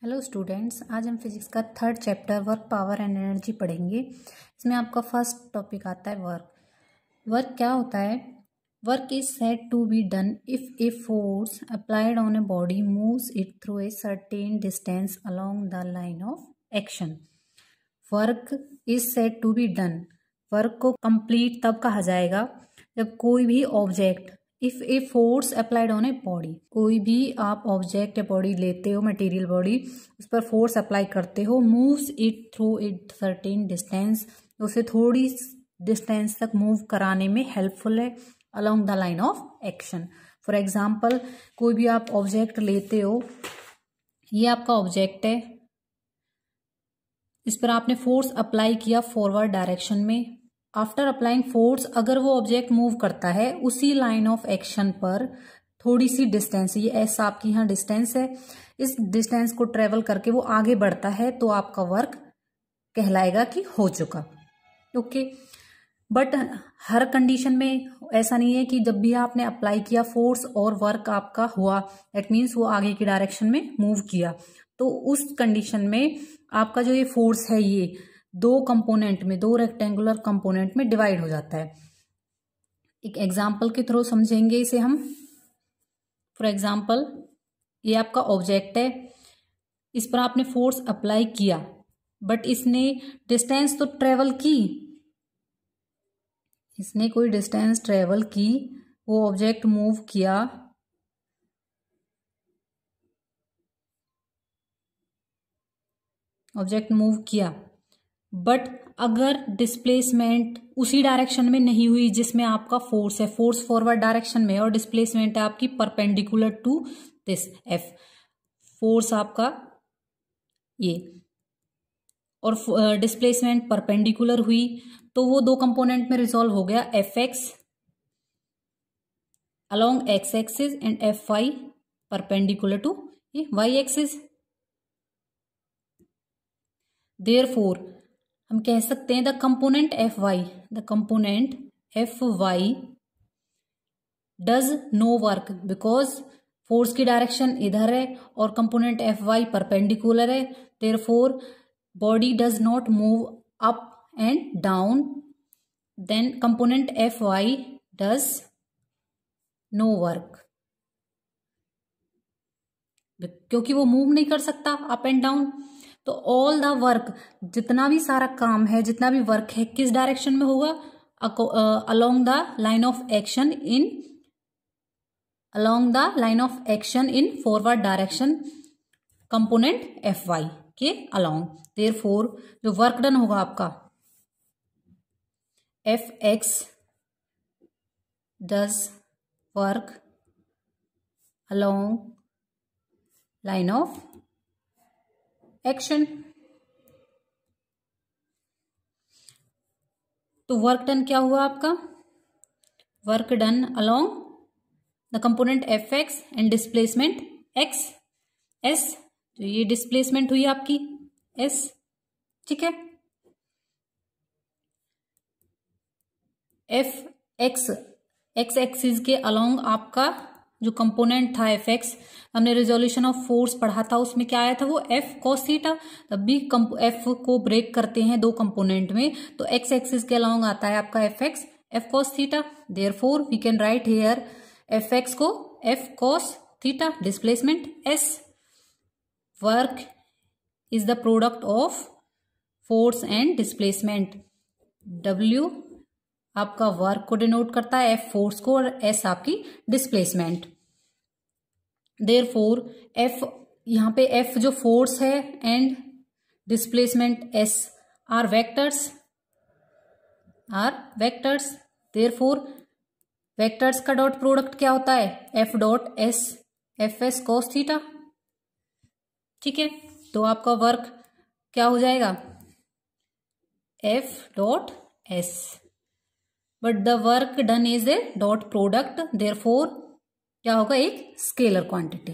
Hello students, आज हम physics का third chapter work, power and energy पढ़ेंगे। इसमें आपका फर्स्ट टॉपिक आता है वर्क। वर्क क्या होता है? Work is said to be done if a force applied on a body moves it through a certain distance along the line of action. Work is said to be done. Work को complete तब कहा जाएगा जब कोई भी object, if a force applied on a body, कोई भी आप ऑब्जेक्ट या बॉडी लेते हो, मटेरियल बॉडी, उस पर फोर्स अप्लाई करते हो, moves it through it certain distance, उसे थोड़ी डिस्टेंस तक मूव कराने में हेल्पफुल है along the line of action. For example, कोई भी आप ऑब्जेक्ट लेते हो, ये आपका ऑब्जेक्ट है, इस पर आपने फोर्स अप्लाई किया फॉरवर्ड डायरेक्शन में। आफ्टर अप्लाइंग फोर्स, अगर वो ऑब्जेक्ट मूव करता है उसी लाइन ऑफ एक्शन पर थोड़ी सी डिस्टेंस, ये एस आपकी यहाँ डिस्टेंस है, इस डिस्टेंस को ट्रेवल करके वो आगे बढ़ता है, तो आपका वर्क कहलाएगा कि हो चुका। ओके, बट हर कंडीशन में ऐसा नहीं है कि जब भी आपने अप्लाई किया फोर्स और वर्क आपका हुआ, दैट मीन्स वो आगे की डायरेक्शन में मूव किया, तो उस कंडीशन में आपका जो ये फोर्स है ये दो कंपोनेंट में, दो रेक्टेंगुलर कंपोनेंट में डिवाइड हो जाता है। एक एग्जांपल के थ्रू समझेंगे इसे हम। फॉर एग्जांपल, ये आपका ऑब्जेक्ट है, इस पर आपने फोर्स अप्लाई किया, बट इसने डिस्टेंस तो ट्रेवल की, इसने कोई डिस्टेंस ट्रेवल की, वो ऑब्जेक्ट मूव किया, ऑब्जेक्ट मूव किया, बट अगर डिस्प्लेसमेंट उसी डायरेक्शन में नहीं हुई जिसमें आपका फोर्स है, फोर्स फॉरवर्ड डायरेक्शन में और डिस्प्लेसमेंट है आपकी perpendicular to this F, force आपका ये और डिस्प्लेसमेंट परपेंडिकुलर हुई, तो वो दो कंपोनेंट में रिजॉल्व हो गया, F X along X axis and F Y perpendicular to ये वाई एक्सिस। देयरफॉर हम कह सकते हैं the component F Y does no work, because force की डायरेक्शन इधर है और कंपोनेंट एफ वाई परपेंडिकुलर है, therefore body does not move up and down, then component F Y does no work, क्योंकि वो मूव नहीं कर सकता अप एंड डाउन। तो ऑल द वर्क, जितना भी सारा काम है, जितना भी वर्क है, किस डायरेक्शन में होगा? Along the line of action in forward direction component F Y के अलोंग। देयरफॉर जो वर्क डन होगा आपका, F X does work along line of action. तो वर्क डन क्या हुआ आपका? Work done along the component F X and displacement X S, तो ये डिस्प्लेसमेंट हुई आपकी एस, ठीक है। एफ एक्स एक्सिस के अलोंग आपका जो कंपोनेंट था एफ एक्स, हमने रिजोल्यूशन ऑफ फोर्स पढ़ा था, उसमें क्या आया था? वो एफ कॉस थीटा। तब भी एफ को ब्रेक करते हैं दो कंपोनेंट में, तो एक्स एक्सिस के अलोंग आता है आपका F X F cos theta. Therefore we can write here F X को F cos theta, displacement S. Work is the product of force and displacement. W आपका वर्क को denote करता है, F force को, और एस आपकी displacement. Therefore F, यहाँ पे एफ जो फोर्स है and displacement S R vectors, therefore vectors का डॉट प्रोडक्ट क्या होता है? F dot S, F S cos theta, ठीक है। तो आपका वर्क क्या हो जाएगा? F dot S, but the work done is a dot product, therefore क्या होगा? एक स्केलर क्वांटिटी।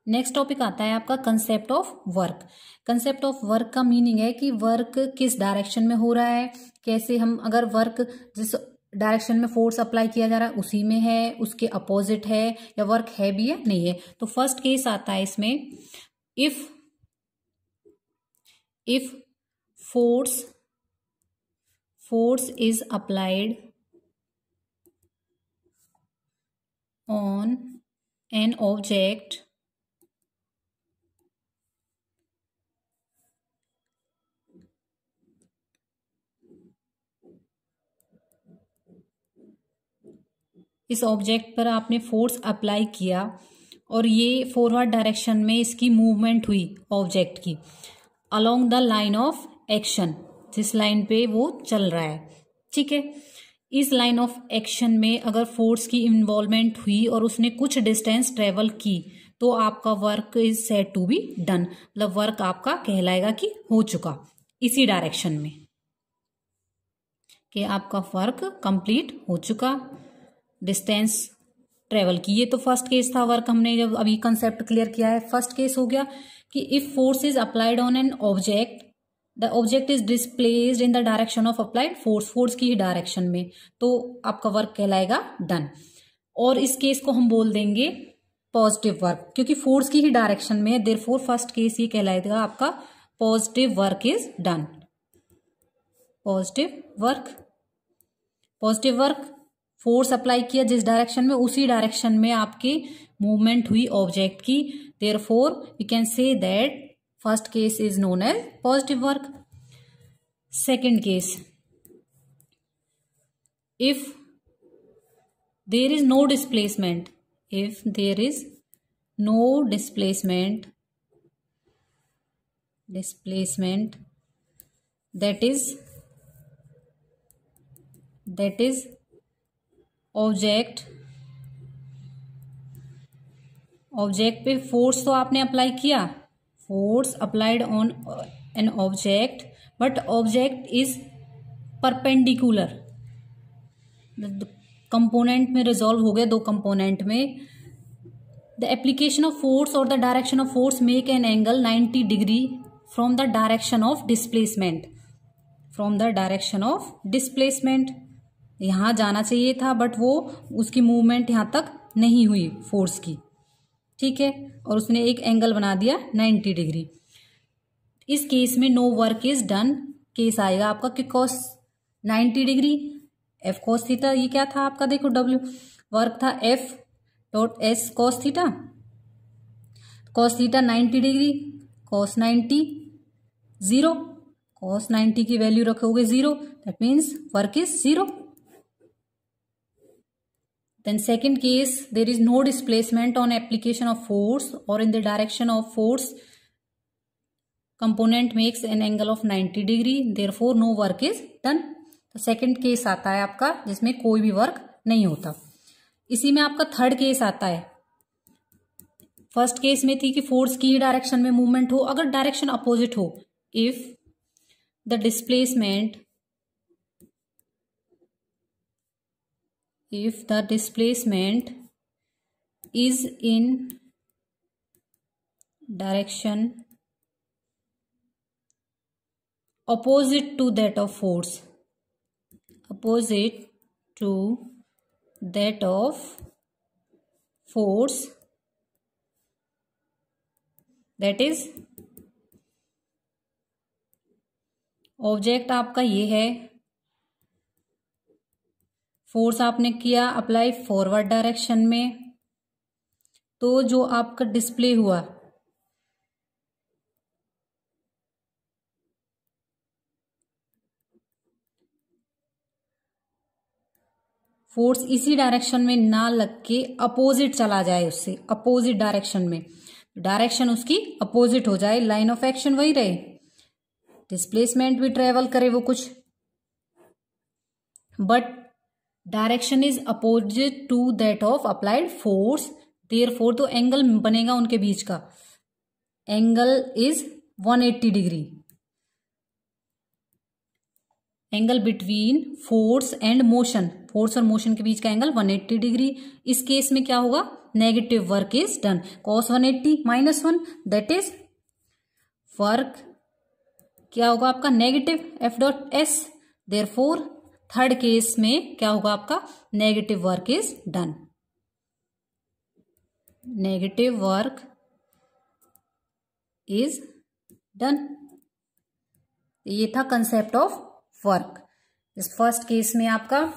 नेक्स्ट टॉपिक आता है आपका concept of work. Concept of work का मीनिंग है कि वर्क किस डायरेक्शन में हो रहा है, कैसे हम, अगर वर्क जिस डायरेक्शन में फोर्स अप्लाई किया जा रहा है उसी में है, उसके अपोजिट है, या वर्क है भी है नहीं है। तो फर्स्ट केस आता है इसमें, if force is applied on an object इस ऑब्जेक्ट पर आपने फोर्स अप्लाई किया और ये फॉरवर्ड डायरेक्शन में इसकी मूवमेंट हुई ऑब्जेक्ट की along the line of action, जिस लाइन पे वो चल रहा है, ठीक है। इस लाइन ऑफ एक्शन में अगर फोर्स की इन्वॉल्वमेंट हुई और उसने कुछ डिस्टेंस ट्रेवल की तो आपका work is said to be done, मतलब वर्क आपका कहलाएगा कि हो चुका इसी डायरेक्शन में, कि आपका वर्क कंप्लीट हो चुका, डिस्टेंस ट्रेवल की। ये तो फर्स्ट केस था, वर्क हमने जब अभी कंसेप्ट क्लियर किया है। फर्स्ट केस हो गया कि if force is applied on an object, the object is displaced in the direction of applied force की ही डायरेक्शन में, तो आपका वर्क कहलाएगा डन। और इस केस को हम बोल देंगे पॉजिटिव वर्क, क्योंकि फोर्स की ही डायरेक्शन में है, देयरफॉर फर्स्ट केस ये कहलाएगा आपका positive work is done. Positive work force apply किया जिस डायरेक्शन में उसी डायरेक्शन में आपकी मूवमेंट हुई ऑब्जेक्ट की, therefore we can say that first case is known as positive work. Second case, if there is no displacement, that is object पे force तो आपने अप्लाई किया, force applied on an object, but object is perpendicular, component में resolve हो गया, दो component में। The application of force और the direction of force make an angle 90 degree from the direction of displacement, यहां जाना चाहिए था बट वो उसकी मूवमेंट यहां तक नहीं हुई फोर्स की, ठीक है, और उसने एक एंगल बना दिया 90 डिग्री। इस केस में no work is done case आएगा आपका, कि cos 90 degree F cos theta, ये क्या था आपका, देखो डब्ल्यू वर्क था F dot S cos theta 90 degree, cos 90 0, cos 90 की वैल्यू रखोगे 0, that means work is 0। Then second case, there is no displacement on application of force or in the direction of force, component makes an angle of 90 degree, therefore no work is done। तो second case आता है आपका जिसमें कोई भी work नहीं होता। इसी में आपका थर्ड केस आता है, फर्स्ट केस में थी कि फोर्स की ही डायरेक्शन में मूवमेंट हो, अगर डायरेक्शन अपोजिट हो, if the displacement is in direction opposite to that of force, that is object आपका ये है, फोर्स आपने किया अप्लाई फॉरवर्ड डायरेक्शन में, तो जो आपका डिस्प्ले हुआ फोर्स इसी डायरेक्शन में ना लग के अपोजिट चला जाए, उससे अपोजिट डायरेक्शन में, डायरेक्शन उसकी अपोजिट हो जाए, लाइन ऑफ एक्शन वही रहे, डिस्प्लेसमेंट भी ट्रेवल करे वो कुछ, but direction is opposite to that of applied force, therefore तो एंगल बनेगा उनके बीच का, angle is 180 degree, angle between force and motion, force और मोशन के बीच का एंगल 180 डिग्री। इस केस में क्या होगा, negative work is done, cos 180 -1, that is work क्या होगा आपका negative f dot S, therefore third case में क्या होगा आपका, negative work is done. Negative work is done. ये था कंसेप्ट ऑफ वर्क। इस फर्स्ट केस में आपका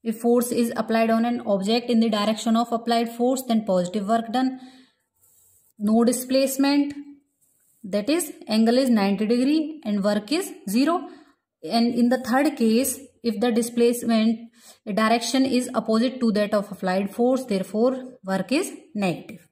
if force is applied on an object in the direction of applied force, then positive work done. No displacement, that is angle is 90 degree and work is 0. And in the third case, if the displacement direction is opposite to that of applied force, therefore work is negative.